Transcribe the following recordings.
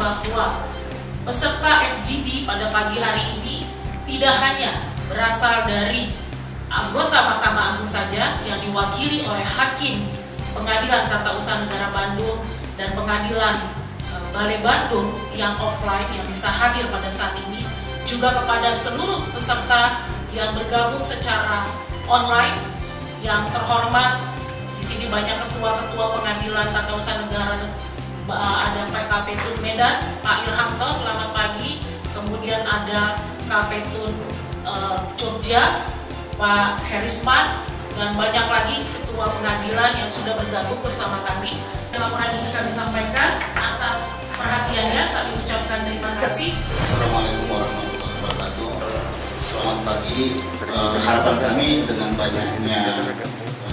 bahwa peserta FGD pada pagi hari ini tidak hanya berasal dari anggota Mahkamah Agung saja yang diwakili oleh Hakim Pengadilan Tata Usaha Negara Bandung dan Pengadilan Balai Bandung yang offline yang bisa hadir pada saat ini, juga kepada seluruh peserta yang bergabung secara online yang terhormat. Di sini banyak ketua-ketua Pengadilan Tata Usaha Negara, ada PKP Tun Medan, Pak Ilhamto, selamat pagi. Kemudian ada KP Tun Jogja, Pak Herisman, dan banyak lagi ketua pengadilan yang sudah bergabung bersama kami. Laporan ini kami sampaikan, atas perhatiannya kami ucapkan terima kasih. Assalamualaikum warahmatullahi wabarakatuh. Selamat pagi. Harapan kami dengan banyaknya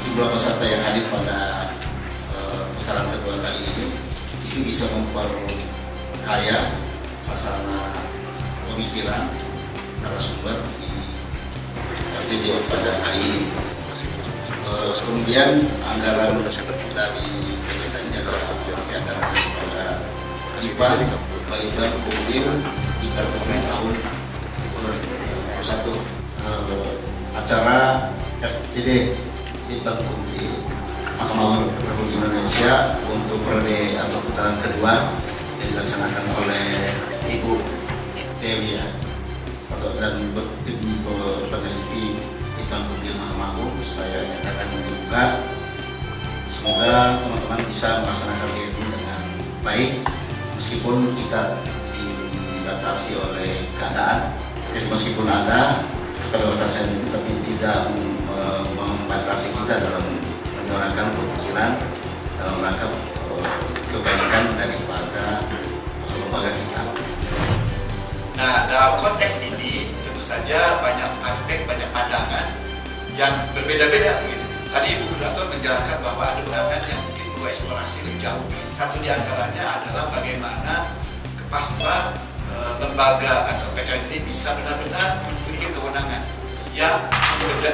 jumlah peserta yang hadir pada putaran kedua kali ini bisa memperkaya masalah pemikiran narasumber di FGD pada hari ini. Kemudian anggaran dari kegiatan adalah anggaran pada IPA Baliban Kumil di tahun 2021. Acara FGD di Bank Kumil Mahkamah Agung Republik Indonesia untuk periode atau putaran kedua yang dilaksanakan oleh Ibu Dewi dan peneliti di Bank Kumil Mahkamah Agung. Saya nyatakan dibuka. Semoga teman-teman bisa melaksanakan kegiatan dengan baik meskipun kita dibatasi oleh keadaan. Meskipun ada keterbatasan itu, tapi tidak membatasi kita dalam menyuarakan pemikiran dalam rangka kebaikan daripada lembaga kita. Nah, dalam konteks ini tentu saja banyak aspek, banyak pandangan yang berbeda-beda begitu. Tadi Ibu Kurator menjelaskan bahwa ada pandangan yang mungkin perlu eksplorasi lebih jauh. Satu di antaranya adalah bagaimana kepastian lembaga atau PKN ini bisa benar-benar memiliki kewenangan yang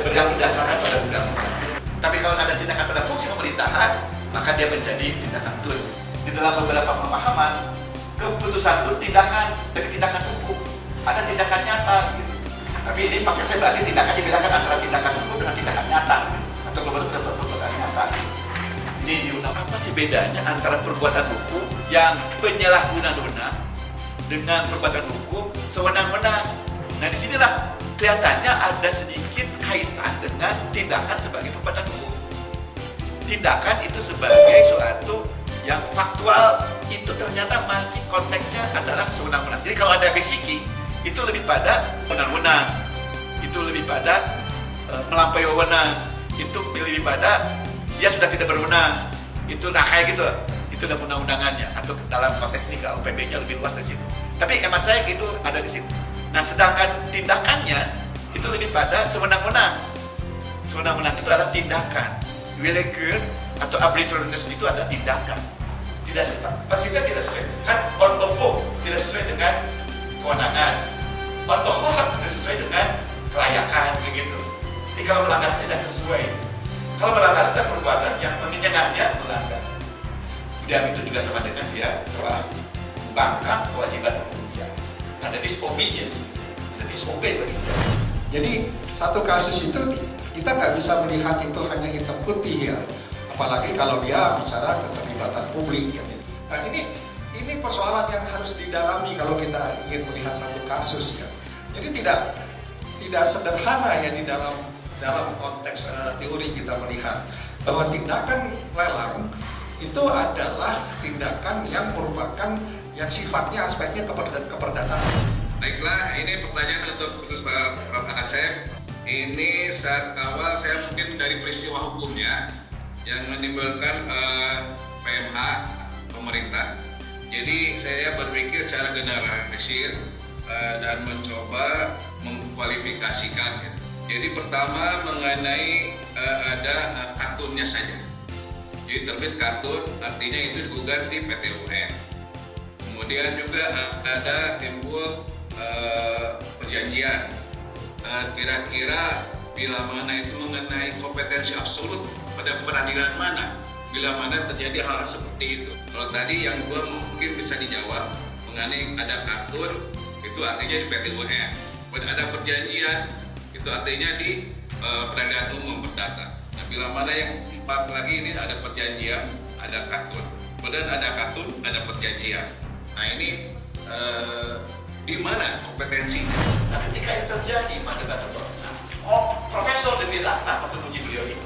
berdasarkan pada undang-undang. Tapi kalau ada tindakan pada fungsi pemerintahan, maka dia menjadi tindakan tun. Di dalam beberapa pemahaman, keputusan itu tindakan dari tindakan hukum, ada tindakan nyata gitu. Tapi ini pakai saya berarti tindakan dibedakan antara tindakan hukum dengan tindakan nyata atau perbuatan nyata. Ini di undang apa sih bedanya antara perbuatan hukum yang penyalahgunaan wewenang dengan perbuatan hukum sewenang-wenang? Nah, disinilah kelihatannya ada sedikit kaitan dengan tindakan sebagai perbuatan hukum. Tindakan itu sebagai suatu yang faktual, itu ternyata masih konteksnya adalah sewenang-wenang. Jadi kalau ada besiki, itu lebih pada wewenang, itu lebih pada melampaui wewenang, itu lebih pada dia sudah tidak berwenang. Itu nah kayak gitu. Itu dalam undang-undangannya atau dalam konteks ini KUPB-nya lebih luas dari situ. Tapi emas saya itu ada di situ. Nah, sedangkan tindakannya itu lebih pada sewenang-wenang. Sewenang-wenang itu adalah tindakan. Willekeur atau arbitrariness itu adalah tindakan. Tidak sesuai. Pasti saya tidak sesuai. Kan on the floor tidak sesuai dengan kewenangan. On the whole tidak sesuai dengan kelayakan begitu. Jadi kalau melanggar tidak sesuai. Kalau melanggar itu perbuatan yang menyengaja melanggar. Dan itu juga sama dengan dia telah membangkang kewajiban hukumnya. Ada disobedience, ada disobey bagi dia. Jadi satu kasus itu kita nggak bisa melihat itu hanya hitam putih ya, apalagi kalau dia bicara keterlibatan publik. Nah ini persoalan yang harus didalami kalau kita ingin melihat satu kasus ya. Jadi tidak sederhana ya di dalam konteks teori kita melihat bahwa tindakan lelang itu adalah tindakan yang merupakan yang sifatnya aspeknya keperdataan. Baiklah, ini pertanyaan untuk khusus Pak Prof. Asep. Ini saat awal saya mungkin dari peristiwa hukumnya yang menimbulkan PMH pemerintah. Jadi saya berpikir secara generalisir dan mencoba mengkualifikasikan. Jadi pertama mengenai ada kartunnya saja. Jadi terbit kartun artinya itu digugat di PT UN. Kemudian juga ada timbul perjanjian. Kira-kira bila mana itu mengenai kompetensi absolut pada peradilan mana, bila mana terjadi hal seperti itu. Kalau tadi yang dua mungkin bisa dijawab mengenai ada kartun, itu artinya di PT UN. Ada perjanjian, itu artinya di peradilan umum perdata. Nah, bila mana yang 4 lagi ini ada perjanjian, ada kartun. Kemudian ada kartun, ada perjanjian. Nah ini di mana kompetensinya? Nah ketika ini terjadi pada kata Profesor lebih datang untuk uji beliau ini.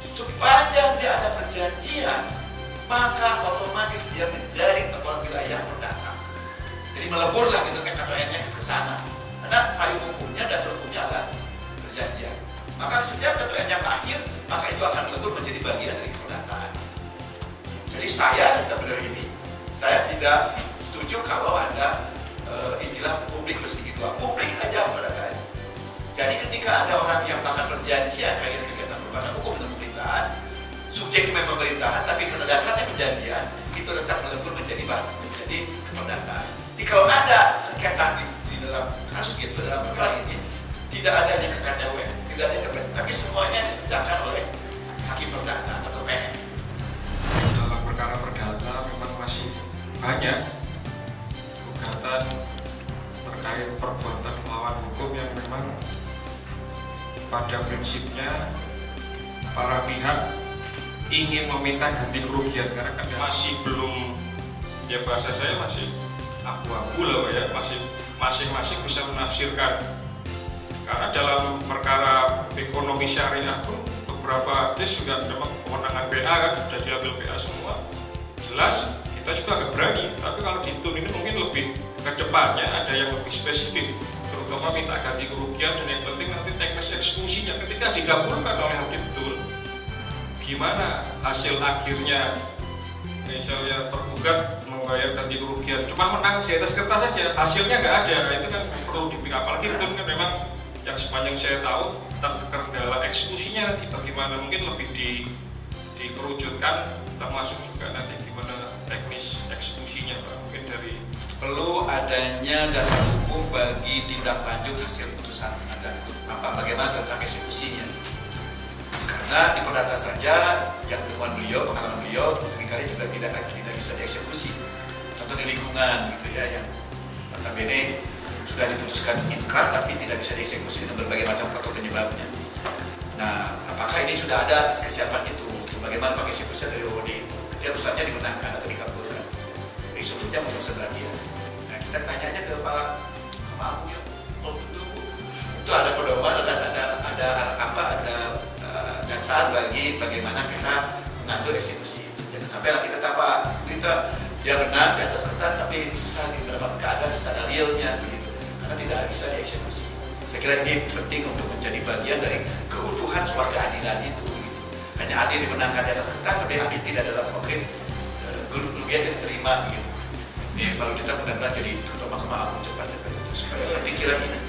Sepanjang dia ada perjanjian, maka otomatis dia menjadi kepala wilayah perdata. Jadi meleburlah gitu KKN-nya ke sana. Karena payung hukumnya, dasar hukumnya adalah perjanjian. Maka setiap KKN yang lahir, maka itu akan melebur menjadi bagian dari keperdataan. Jadi saya kata beliau ini, saya tidak setuju kalau ada istilah publik bersih gitu. Publik aja perdata. Jadi ketika ada orang yang melakukan perjanjian kayak kegiatan perbuatan hukum dan pemerintahan, subjek pemerintahan, tapi karena dasarnya perjanjian, itu tetap melebur menjadi keperdataan. Jadi kalau ada sengketa di dalam kasus gitu, dalam perkara ini, tidak adanya KKTW, tidak ada KPN, tapi semuanya diserjakan oleh hakim perdata atau PN. Dalam perkara perdata memang masih banyak gugatan terkait perbuatan melawan hukum yang memang pada prinsipnya para pihak ingin meminta ganti kerugian karena kan masih belum, ya bahasa saya masih abu-abu lah ya, masih masing-masing bisa menafsirkan. Karena dalam perkara ekonomi syariah pun beberapa case juga memang kewenangan PA kan sudah diambil PA semua, jelas kita juga nggak berani. Tapi kalau di TUN ini mungkin lebih ke depannya ada yang lebih spesifik, terutama minta ganti kerugian, dan yang penting nanti teknis eksekusinya ketika digabungkan oleh hakim TUN, gimana hasil akhirnya. Misalnya tergugat membayar ganti kerugian, cuma menang di atas kertas saja, hasilnya nggak ada. Itu kan perlu dipikir, apalagi TUN kan memang yang sepanjang saya tahu kendala eksekusinya nanti bagaimana, mungkin lebih dikerucutkan, termasuk juga nanti gimana teknis eksekusinya Pak, mungkin dari perlu adanya dasar hukum bagi tindak lanjut hasil putusan pengadilan bagaimana tentang eksekusinya. Karena di perdata saja yang temuan beliau, pengalaman beliau seringkali juga tidak bisa dieksekusi. Contoh di lingkungan gitu ya, yang notabene sudah diputuskan inkrah tapi tidak bisa dieksekusi dengan berbagai macam faktor penyebabnya. Nah, apakah ini sudah ada kesiapan itu? Bagaimana pakai eksekusi dari OOD itu? Ketika putusannya dimenangkan atau dikabulkan? Jadi sebelumnya mungkin sebagian. Nah, kita tanya aja ke Pak Agung ya, itu ada pedoman, ada dasar bagi bagaimana kita mengatur eksekusi. Jangan sampai nanti kata Pak Berita dia benar di atas kertas tapi susah mendapatkan keadaan secara realnya begitu, karena tidak bisa dieksekusi. Saya kira ini penting untuk menjadi bagian dari keutuhan suatu keadilan itu. Begitu. Hanya adil dimenangkan di atas kertas tapi adil tidak dalam konkret kerugian yang diterima begitu. Ini baru kita benar-benar jadi terutama Mahkamah Agung cepat supaya pikiran ini.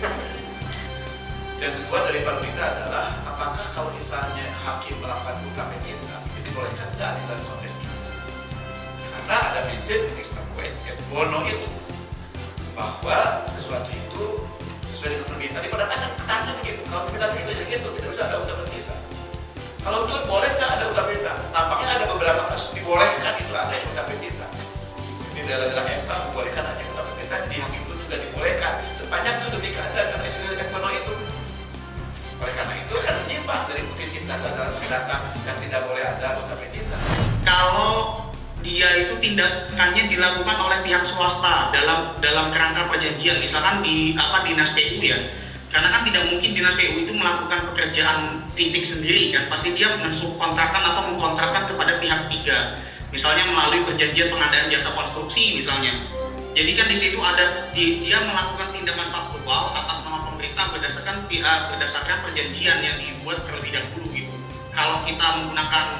Yang kedua dari Pak Berita adalah apakah kalau misalnya hakim melakukan UKP kita itu dibolehkan tidak di dalam konteks ini? Karena ada prinsip ex bono itu bahwa sesuatu itu sesuai dengan permintaan. Di perdataan ketatnya begitu. Kalau permintaan segitu tidak bisa ada ucapan kita. Kalau itu boleh nggak ada ucapan kita? Nampaknya ada beberapa kasus dibolehkan itu ada yang ucapan kita. Di daerah MK membolehkan ada yang ucapan kita. Jadi hakim itu juga dibolehkan sepanjang itu demi keadaan karena sesuai dengan bono itu. Oleh karena itu kan menyimpang dari prinsip dasar dalam perdata yang tidak boleh ada ucapan kita. Kalau dia itu tindakannya dilakukan oleh pihak swasta dalam kerangka perjanjian, misalkan di dinas PU ya, karena kan tidak mungkin dinas PU itu melakukan pekerjaan fisik sendiri kan, pasti dia mensubkontrakkan atau mengkontrakkan kepada pihak ketiga, misalnya melalui perjanjian pengadaan jasa konstruksi misalnya. Jadi kan di situ ada dia melakukan tindakan faktual atas nama pemerintah berdasarkan perjanjian yang dibuat terlebih dahulu gitu. Kalau kita menggunakan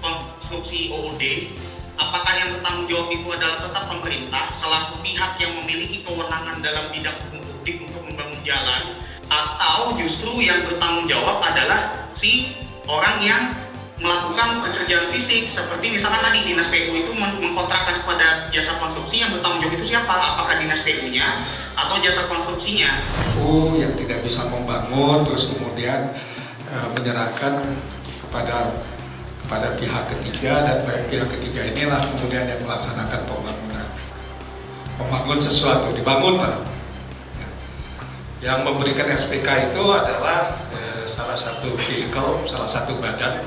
konstruksi OOD, apakah yang bertanggung jawab itu adalah tetap pemerintah selaku pihak yang memiliki kewenangan dalam bidang hukum publik untuk membangun jalan, atau justru yang bertanggung jawab adalah si orang yang melakukan pekerjaan fisik, seperti misalkan tadi dinas PU itu mengkontrakkan kepada jasa konstruksi, yang bertanggung jawab itu siapa? Apakah dinas PU-nya atau jasa konstruksinya? Yang tidak bisa membangun terus kemudian menyerahkan kepada pihak ketiga, dan pihak ketiga inilah kemudian yang melaksanakan pembangunan. membangun sesuatu, dibangun lah. Yang memberikan SPK itu adalah salah satu vehicle, salah satu badan,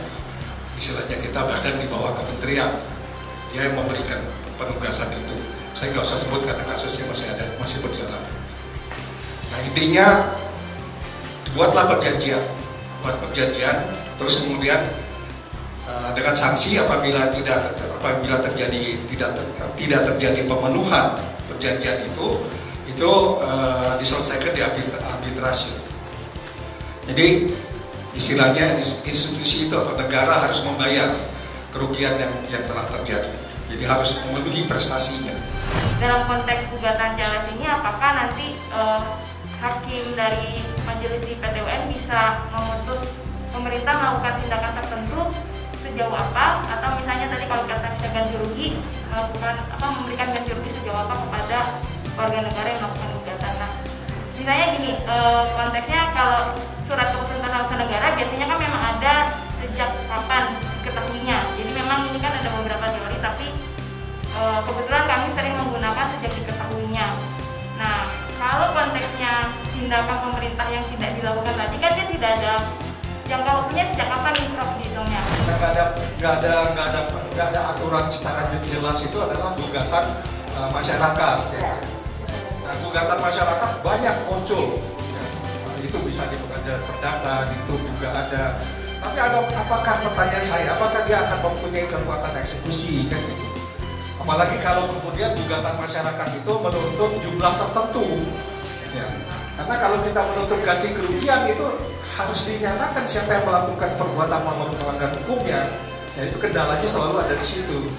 istilahnya kita bahkan di bawah kementerian, dia yang memberikan penugasan itu. Saya nggak usah sebut karena kasusnya masih berjalan. Nah intinya buatlah perjanjian, terus kemudian dengan sanksi apabila tidak terjadi pemenuhan perjanjian itu diselesaikan di arbitrasi. Jadi istilahnya institusi itu atau negara harus membayar kerugian yang telah terjadi. Jadi harus memenuhi prestasinya. Dalam konteks gugatan CLS ini, apakah nanti hakim dari majelis di PT UN bisa memutus pemerintah melakukan tindakan tertentu sejauh apa, atau misalnya tadi kalau kata ganti rugi, memberikan ganti rugi sejauh apa kepada warga negara yang melakukan gugatan. Nah, misalnya gini, konteksnya kalau surat keputusan tata usaha negara biasanya kan memang ada sejak kapan diketahuinya. Jadi memang ini kan ada beberapa teori, tapi kebetulan kami sering menggunakan sejak diketahuinya. Nah, kalau konteksnya tindakan pemerintah yang tidak dilakukan tadi kan dia tidak ada jangka waktunya sejak kapan nih Prof dihitungnya? Nggak ada aturan secara jelas. Itu adalah gugatan masyarakat. Ya. Nah, gugatan masyarakat banyak muncul. Ya. Itu bisa di pengadilan perdata, itu juga ada. Tapi apakah pertanyaan saya, apakah dia akan mempunyai kekuatan eksekusi kan gitu? Apalagi kalau kemudian gugatan masyarakat itu menuntut jumlah tertentu. Ya. Karena kalau kita menuntut ganti kerugian itu harus dinyatakan siapa yang melakukan perbuatan melanggar hukumnya. Ya, itu kendalanya selalu ada di situ.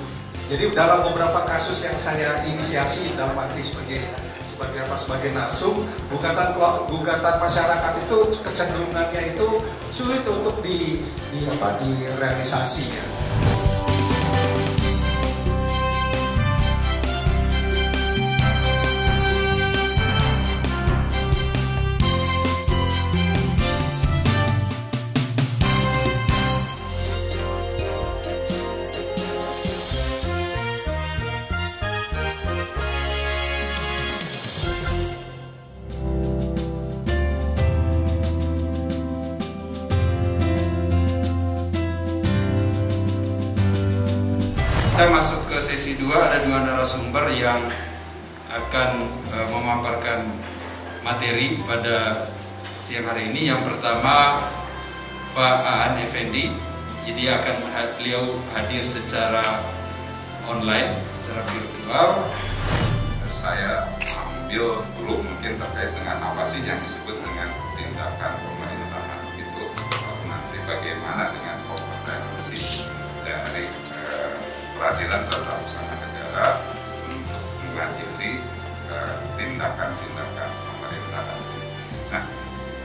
Jadi dalam beberapa kasus yang saya inisiasi dalam arti sebagai narsum, gugatan masyarakat itu kecenderungannya itu sulit untuk direalisasi ya. Kita masuk ke sesi 2, ada 2 narasumber yang akan memaparkan materi pada siang hari ini. Yang pertama Pak Aan Effendi, jadi beliau hadir secara online, secara virtual. Saya ambil dulu mungkin terkait dengan apa sih yang disebut dengan tindakan pemerintahan itu, nanti bagaimana dengan kompetensi dari peradilan tata usaha negara untuk mengadili tindakan-tindakan pemerintahan. Nah,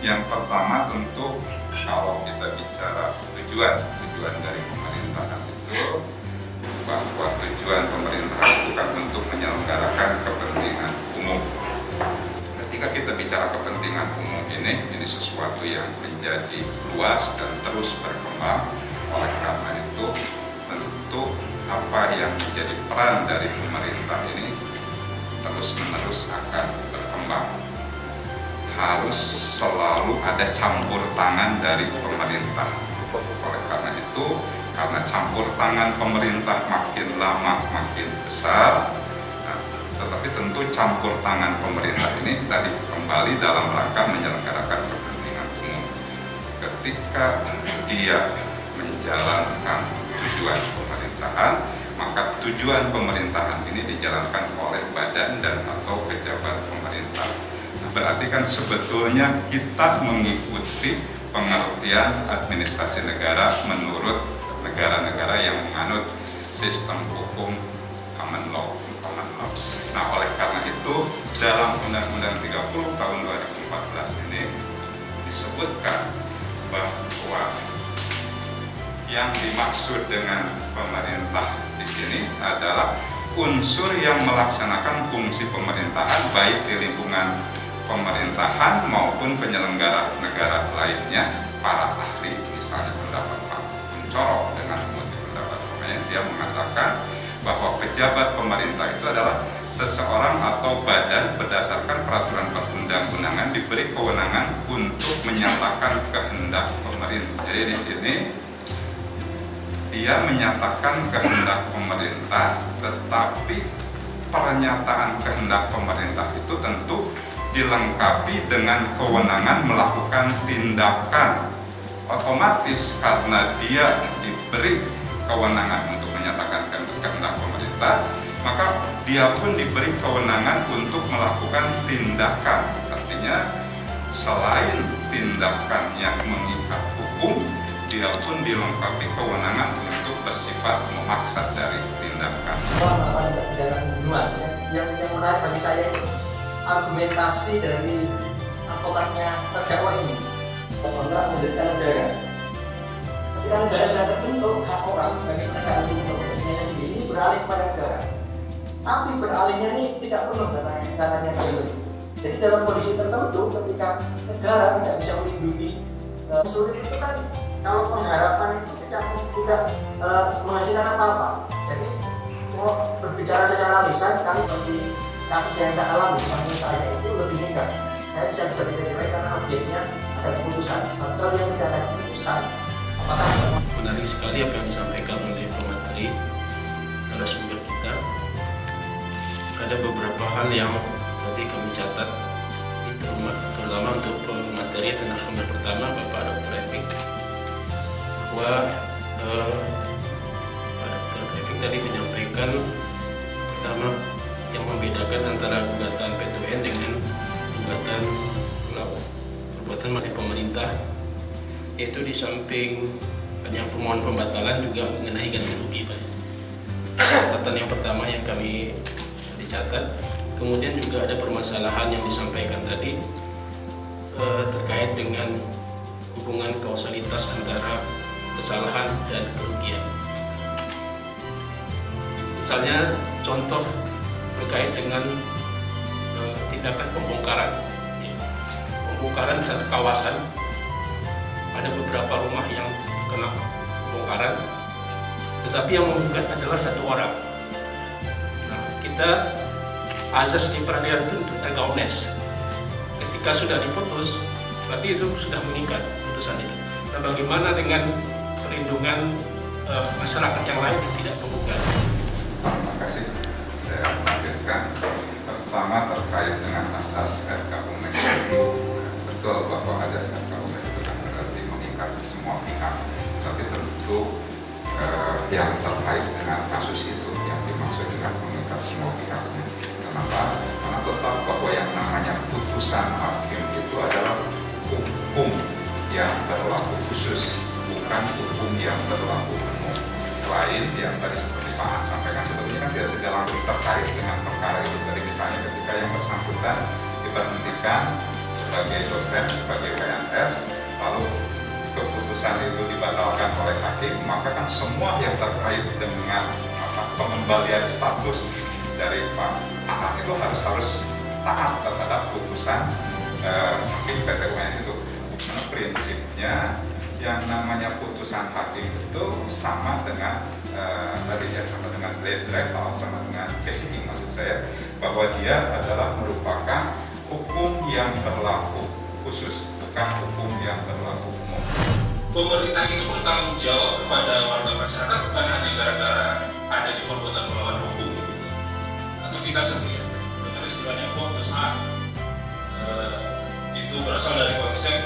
yang pertama tentu kalau kita bicara tujuan dari pemerintahan itu, bahwa tujuan pemerintahan bukan untuk menyelenggarakan kepentingan umum. Ketika kita bicara kepentingan umum ini sesuatu yang menjadi luas dan terus berkembang. Oleh karena itu tentu apa yang menjadi peran dari pemerintah ini terus-menerus akan berkembang. Harus selalu ada campur tangan dari pemerintah. Oleh karena itu, karena campur tangan pemerintah makin lama makin besar, tetapi tentu campur tangan pemerintah ini tadi kembali dalam rangka menyelenggarakan kepentingan umum. Ketika dia menjalankan tujuan pemerintahan, maka tujuan pemerintahan ini dijalankan oleh badan dan atau pejabat pemerintah. Nah, berarti kan sebetulnya kita mengikuti pengertian administrasi negara menurut negara-negara yang menganut sistem hukum common law. Nah, oleh karena itu dalam Undang-Undang 30 tahun 2014 ini disebutkan bahwa yang dimaksud dengan pemerintah di sini adalah unsur yang melaksanakan fungsi pemerintahan baik di lingkungan pemerintahan maupun penyelenggara negara lainnya. Para ahli, misalnya pendapat Pak Kuncoro dengan pendapat Romanya, dia mengatakan bahwa pejabat pemerintah itu adalah seseorang atau badan berdasarkan peraturan perundang-undangan diberi kewenangan untuk menyatakan kehendak pemerintah. Jadi di sini dia menyatakan kehendak pemerintah, tetapi pernyataan kehendak pemerintah itu tentu dilengkapi dengan kewenangan melakukan tindakan. Otomatis karena dia diberi kewenangan untuk menyatakan kehendak pemerintah, maka dia pun diberi kewenangan untuk melakukan tindakan. Artinya selain tindakan yang mengikat hukum, dia pun dilengkapi kewenangan untuk bersifat memaksa dari tindakan. Yang menarik bagi saya itu argumentasi dari advokatnya terdakwa ini. Kontrak mendirikan negara. Ketika negara sudah terbentuk, hak orang sebagai penegak hukum untuk kepentingannya sendiri beralih kepada negara. Tapi beralihnya ini tidak penuh katanya dulu. Jadi dalam kondisi tertentu, ketika negara tidak bisa melindungi sulit itu kan, kalau pengharapan itu tidak menghasilkan apa-apa. Jadi mau berbicara secara lisan, kan seperti kasus yang saya alami, menurut saya itu lebih mudah. Saya bisa berdebat karena objeknya ada keputusan. Kalau yang tidak ada keputusan, apakah menarik sekali apa yang disampaikan oleh pemateri narasumber kita. Ada beberapa hal yang tadi kami catat, terutama untuk pemateri dan narasumber pertama Bapak Dr. Efik, bahwa Pak Dr. Efik tadi menyampaikan pertama yang membedakan antara gugatan PT-UN dengan gugatan perbuatan oleh pemerintah, yaitu di samping yang permohonan pembatalan juga mengenai ganti rugi, Pak. Catatan yang pertama yang kami dicatat. Kemudian juga ada permasalahan yang disampaikan tadi terkait dengan hubungan kausalitas antara kesalahan dan kerugian. Misalnya contoh terkait dengan tindakan pembongkaran. Pembongkaran satu kawasan, ada beberapa rumah yang kena pembongkaran, tetapi yang menggugat adalah satu orang. Nah, kita azas di peradilan itu erga-omnes. Ketika sudah diputus, berarti itu sudah mengikat putusan itu. Nah, bagaimana dengan perlindungan masyarakat yang lain yang tidak menggugat? Terima kasih. Saya lanjutkan. Pertama terkait dengan asas erga-omnes ini, betul bahwa asas erga-omnes itu kan berarti mengikat semua pihak, tapi tentu yang terkait dengan kasus itu yang dimaksud dengan mengikat semua pihaknya. Kenapa? Karena tetap bahwa yang namanya putusan hakim itu adalah hukum yang berlaku khusus, bukan hukum yang berlaku umum. Lain yang tadi seperti Pak Han sampaikan, sebetulnya kan tidak langsung terkait dengan perkara itu. Jadi misalnya ketika yang bersangkutan diberhentikan sebagai dosen, sebagai PNS, lalu keputusan itu dibatalkan oleh hakim, maka kan semua yang terkait dengan pengembalian status dari Pak Han itu harus taat terhadap putusan hakim PT-UN itu. Karena prinsipnya yang namanya putusan hakim itu sama dengan tadi ya, sama dengan late trial, sama dengan casing, maksud saya bahwa dia adalah merupakan hukum yang berlaku khusus, bukan hukum yang berlaku umum. Pemerintah itu bertanggung jawab kepada warga masyarakat bukan hanya gara-gara adanya perbuatan melawan hukum, gitu. Atau kita sendiri dengan istilahnya besar itu berasal dari konsep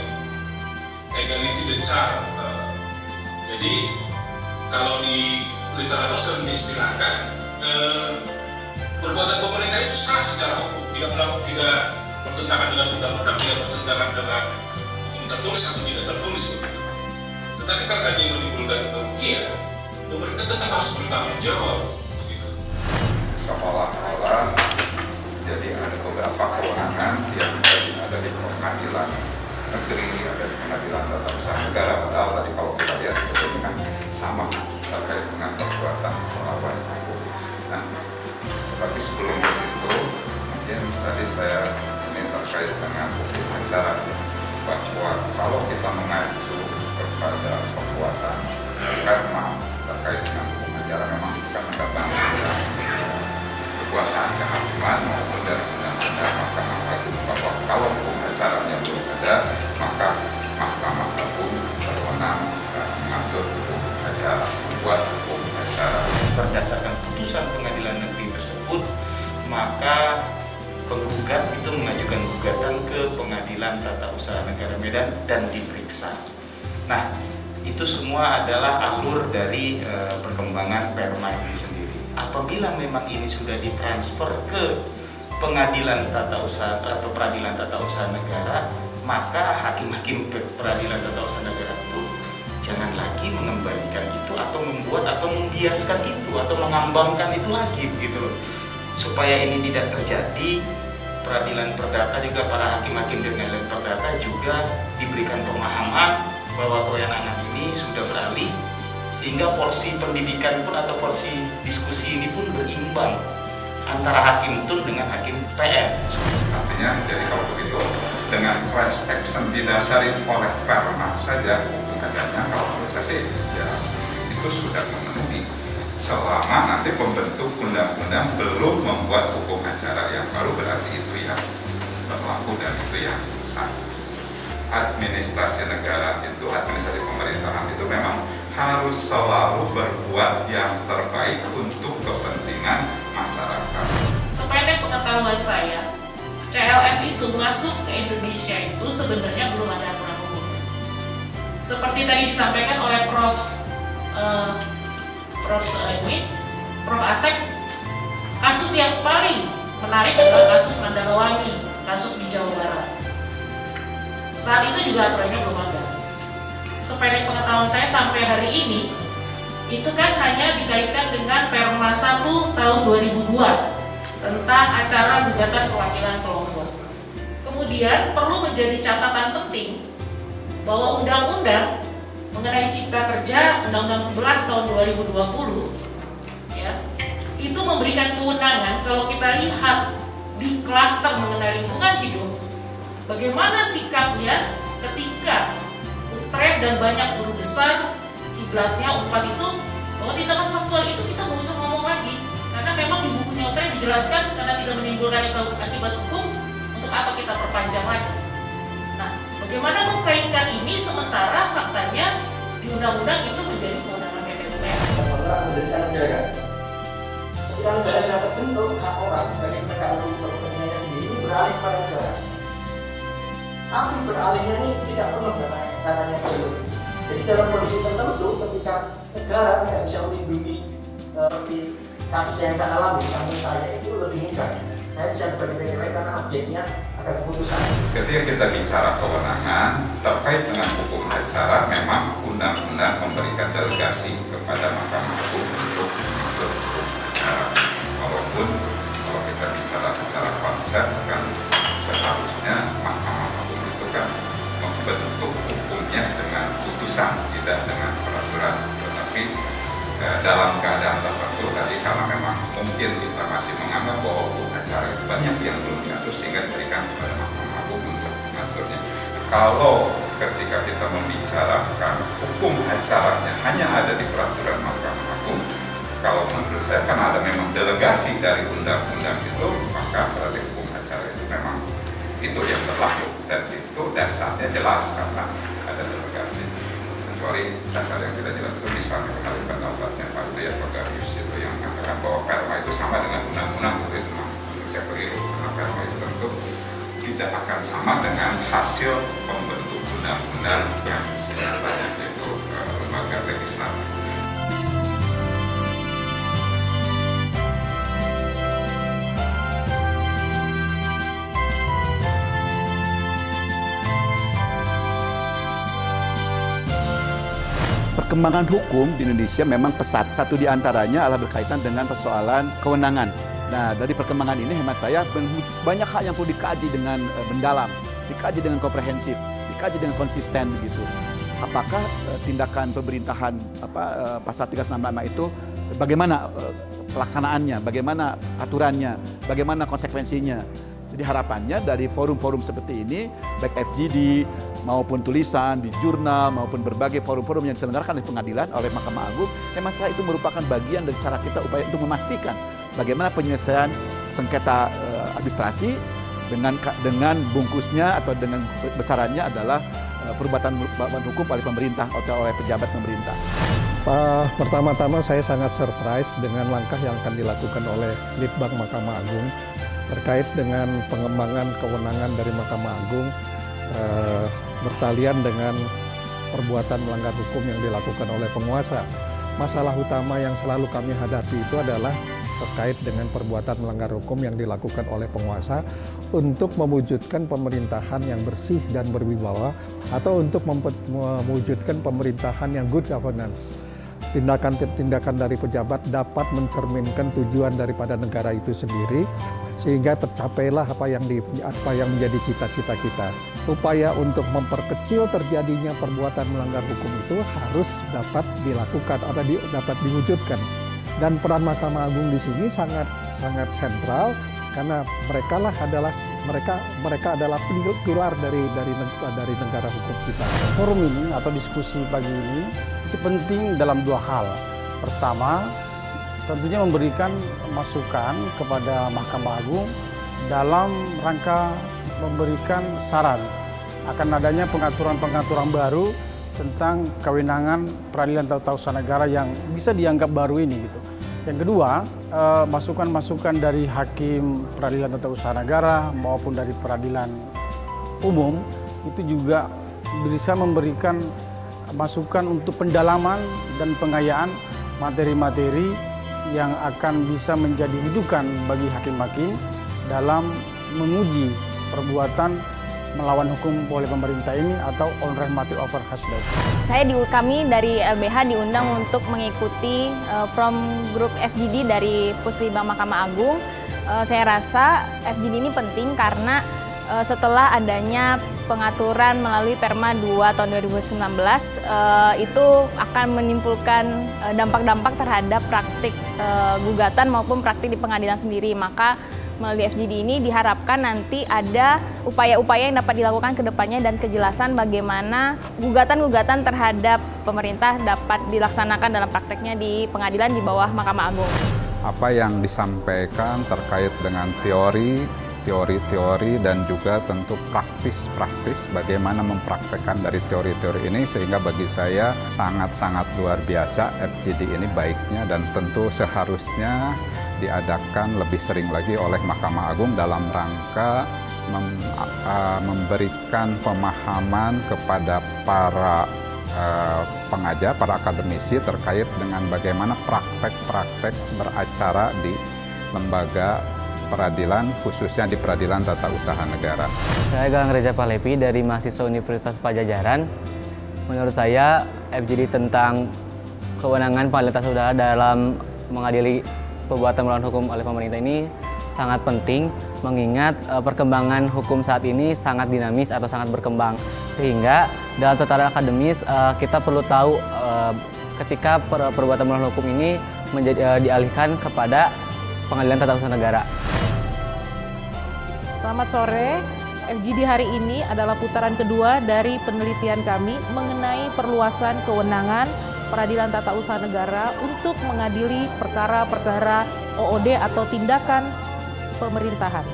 equality the child. Jadi kalau di literatur sering diistilahkan perbuatan pemerintah itu sah secara hukum, tidak bertentangan dengan undang-undang, tidak bertentangan dengan hukum tertulis atau tidak tertulis. Tetapi karena dia menimbulkan kerugian, pemerintah tetap harus bertanggung jawab. Begitu. Seolah-olah jadi ada beberapa kewenangan yang ada di pengadilan negeri, ada di pengadilan tata usaha negara. Padahal tadi kalau kita lihat sebetulnya kan sama terkait dengan perbuatan melawan hukum. Nah, tapi sebelum ke situ, mungkin tadi saya ini terkait dengan hukum acara, bahwa kalau kita mengacu kepada perbuatan karma terkait dengan hukum acara, memang itu kan ada banyak kekuasaan kehakiman maupun dari undang-undang Mahkamah Agung, bahwa kalau hukum acaranya belum ada, maka Mahkamah Agung berwenang mengatur hukum acara, membuat hukum acara. Berdasarkan putusan pengadilan negeri tersebut, maka penggugat itu mengajukan gugatan ke Pengadilan Tata Usaha Negara Medan dan diperiksa. Nah, itu semua adalah alur dari perkembangan Perma ini sendiri. Apabila memang ini sudah ditransfer ke Pengadilan Tata Usaha atau Peradilan Tata Usaha Negara, maka hakim-hakim Peradilan Tata Usaha Negara itu jangan lagi mengembalikan itu atau membuat atau membiaskan itu atau mengambangkan itu lagi, begitu loh. Supaya ini tidak terjadi, Peradilan Perdata juga para hakim-hakim di Pengadilan Perdata juga diberikan pemahaman bahwa kewenangan ini sudah beralih, sehingga porsi pendidikan pun atau porsi diskusi ini pun berimbang antara hakim tun dengan hakim PM. Artinya, jadi kalau begitu, dengan class action didasari oleh Perma saja hukum acaranya, kalau menurut saya sih ya itu sudah memenuhi, selama nanti pembentuk undang-undang belum membuat hukum acara yang baru, berarti itu yang berlaku dan itu yang sah. Administrasi negara itu, administrasi pemerintahan itu memang harus selalu berbuat yang terbaik untuk kepentingan masyarakat. Sependek pengetahuan saya, CLS itu masuk ke Indonesia itu sebenarnya belum ada aturan hukum. Seperti tadi disampaikan oleh Prof. Asep, kasus yang paling menarik adalah kasus Mandalawangi, kasus di Jawa Barat. Saat itu juga aturannya belum ada. Sependek pengetahuan saya sampai hari ini, itu kan hanya dikaitkan dengan Perma 1 tahun 2002 tentang acara gugatan perwakilan kelompok. Kemudian perlu menjadi catatan penting bahwa undang-undang mengenai Cipta Kerja, Undang-Undang 11 tahun 2020, ya, itu memberikan kewenangan kalau kita lihat di klaster mengenai lingkungan hidup, bagaimana sikapnya ketika Utrecht dan banyak guru besar, kiblatnya Unpad itu, bahwa tindakan faktual itu kita nggak usah ngomong lagi, karena memang di bukunya Utrecht dijelaskan karena tidak menimbulkan akibat hukum, untuk apa kita perpanjang lagi. Nah, bagaimana mengkaitkan ini sementara faktanya di undang-undang itu menjadi kewenangan PT UPN? Memberikan negara. Ketika negara sudah terbentuk, hak orang sebagai penegak hukum untuk kepentingannya sendiri beralih kepada negara. Tapi beralihnya ini tidak perlu katanya perlu. Jadi dalam kondisi tertentu, ketika negara tidak bisa melindungi seperti kasus yang saya alami, kasus saya itu lebih mudah. Saya bisa berpikir karena objeknya ada keputusan. Ketika kita bicara kewenangan terkait dengan hukum acara, memang undang-undang memberikan delegasi kepada Mahkamah Agung untuk mengatur hukum acara. Walaupun kalau kita bicara secara konsep kan seharusnya Mahkamah Agung itu kan membentuk hukumnya dengan putusan, tidak dengan peraturan. Tetapi dalam keadaan tertentu tadi, karena memang mungkin kita masih menganggap bahwa hukum acara itu banyak yang belum diatur sehingga diberikan kepada Mahkamah Agung untuk mengaturnya. Kalau ketika kita membicarakan hukum acaranya hanya ada di peraturan Mahkamah Agung, kalau menurut saya kan ada memang delegasi dari undang-undang itu, maka berarti hukum acara itu memang itu yang berlaku dan itu dasarnya jelas karena ada delegasi. Kecuali dasar yang tidak jelas itu misalnya kemarin pendapatnya Pak Trias Pagarius itu yang mengatakan bahwa Perma itu sama dengan undang-undang, itu menurut saya keliru, karena Perma itu tentu tidak akan sama dengan hasil pembentuk undang-undang yang sebenarnya itu lembaga legislatif. Perkembangan hukum di Indonesia memang pesat. Satu di antaranya adalah berkaitan dengan persoalan kewenangan. Nah, dari perkembangan ini hemat saya banyak hal yang perlu dikaji dengan mendalam, dikaji dengan komprehensif, dikaji dengan konsisten begitu. Apakah tindakan pemerintahan pasal 365 itu bagaimana pelaksanaannya, bagaimana aturannya, bagaimana konsekuensinya. Jadi harapannya dari forum-forum seperti ini, baik FGD maupun tulisan di jurnal maupun berbagai forum-forum yang diselenggarakan oleh pengadilan oleh Mahkamah Agung, hemat saya itu merupakan bagian dari cara kita upaya untuk memastikan bagaimana penyelesaian sengketa administrasi dengan bungkusnya atau dengan besarannya adalah perbuatan melawan hukum oleh pemerintah atau oleh pejabat pemerintah. Pertama-tama saya sangat surprise dengan langkah yang akan dilakukan oleh Litbang Mahkamah Agung terkait dengan pengembangan kewenangan dari Mahkamah Agung bertalian dengan perbuatan melanggar hukum yang dilakukan oleh penguasa. Masalah utama yang selalu kami hadapi itu adalah terkait dengan perbuatan melanggar hukum yang dilakukan oleh penguasa untuk mewujudkan pemerintahan yang bersih dan berwibawa atau untuk mewujudkan pemerintahan yang good governance. Tindakan-tindakan dari pejabat dapat mencerminkan tujuan daripada negara itu sendiri sehingga tercapailah apa yang menjadi cita-cita kita. Upaya untuk memperkecil terjadinya perbuatan melanggar hukum itu harus dapat dilakukan atau dapat diwujudkan. Dan peran Mahkamah Agung di sini sangat sentral karena mereka adalah pilar dari negara hukum kita. Forum ini atau diskusi pagi ini itu penting dalam dua hal. Pertama, tentunya memberikan masukan kepada Mahkamah Agung dalam rangka memberikan saran akan adanya pengaturan-pengaturan baru tentang kewenangan peradilan tata usaha negara yang bisa dianggap baru ini gitu. Yang kedua, masukan-masukan dari hakim peradilan tata usaha negara maupun dari peradilan umum itu juga bisa memberikan masukan untuk pendalaman dan pengayaan materi-materi yang akan bisa menjadi rujukan bagi hakim-hakim dalam menguji perbuatan melawan hukum oleh pemerintah ini atau unreformative over hasdaq. Kami dari LBH diundang untuk mengikuti from group FGD dari Puslitbang Mahkamah Agung. Saya rasa FGD ini penting karena setelah adanya pengaturan melalui Perma 2 tahun 2019 itu akan menimbulkan dampak-dampak terhadap praktik gugatan maupun praktik di pengadilan sendiri. Maka melalui FGD ini diharapkan nanti ada upaya-upaya yang dapat dilakukan ke depannya dan kejelasan bagaimana gugatan-gugatan terhadap pemerintah dapat dilaksanakan dalam prakteknya di pengadilan di bawah Mahkamah Agung. Apa yang disampaikan terkait dengan teori dan juga tentu praktis bagaimana mempraktekkan dari teori-teori ini sehingga bagi saya sangat-sangat luar biasa FGD ini baiknya dan tentu seharusnya diadakan lebih sering lagi oleh Mahkamah Agung dalam rangka memberikan pemahaman kepada para pengajar, para akademisi terkait dengan bagaimana praktek-praktek beracara di lembaga peradilan, khususnya di peradilan tata usaha negara. Saya Galang Reza Pahlevi dari mahasiswa Universitas Padjadjaran. Menurut saya, FGD tentang kewenangan pengadilan tata usaha dalam mengadili perbuatan melawan hukum oleh pemerintah ini sangat penting, mengingat perkembangan hukum saat ini sangat dinamis atau sangat berkembang. Sehingga dalam tataran akademis kita perlu tahu ketika perbuatan melawan hukum ini dialihkan kepada pengadilan tata usaha negara. Selamat sore, FGD hari ini adalah putaran kedua dari penelitian kami mengenai perluasan kewenangan peradilan tata usaha negara untuk mengadili perkara-perkara OOD atau tindakan pemerintahan.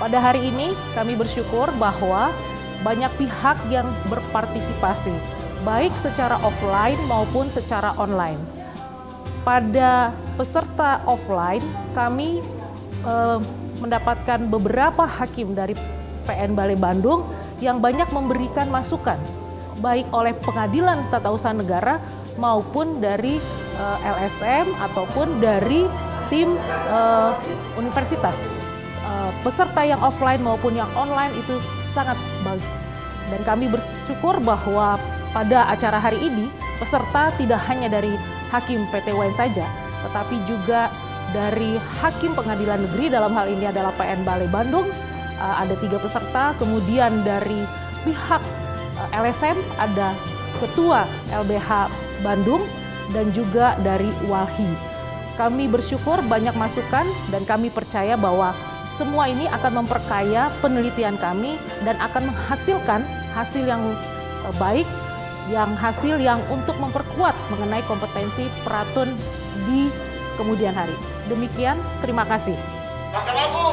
Pada hari ini kami bersyukur bahwa banyak pihak yang berpartisipasi, baik secara offline maupun secara online. Pada peserta offline, kami mendapatkan beberapa hakim dari PN Balai Bandung yang banyak memberikan masukan, baik oleh pengadilan tata usaha negara maupun dari LSM ataupun dari tim universitas. Peserta yang offline maupun yang online itu sangat baik. Dan kami bersyukur bahwa pada acara hari ini peserta tidak hanya dari hakim PT UN saja, tetapi juga dari hakim pengadilan negeri, dalam hal ini adalah PN Balai Bandung, ada 3 peserta, kemudian dari pihak LSM ada Ketua LBH Bandung dan juga dari Walhi. Kami bersyukur banyak masukan dan kami percaya bahwa semua ini akan memperkaya penelitian kami dan akan menghasilkan hasil yang baik, hasil yang untuk memperkuat mengenai kompetensi peratun di kemudian hari. Demikian, terima kasih. Mahkamah Agung.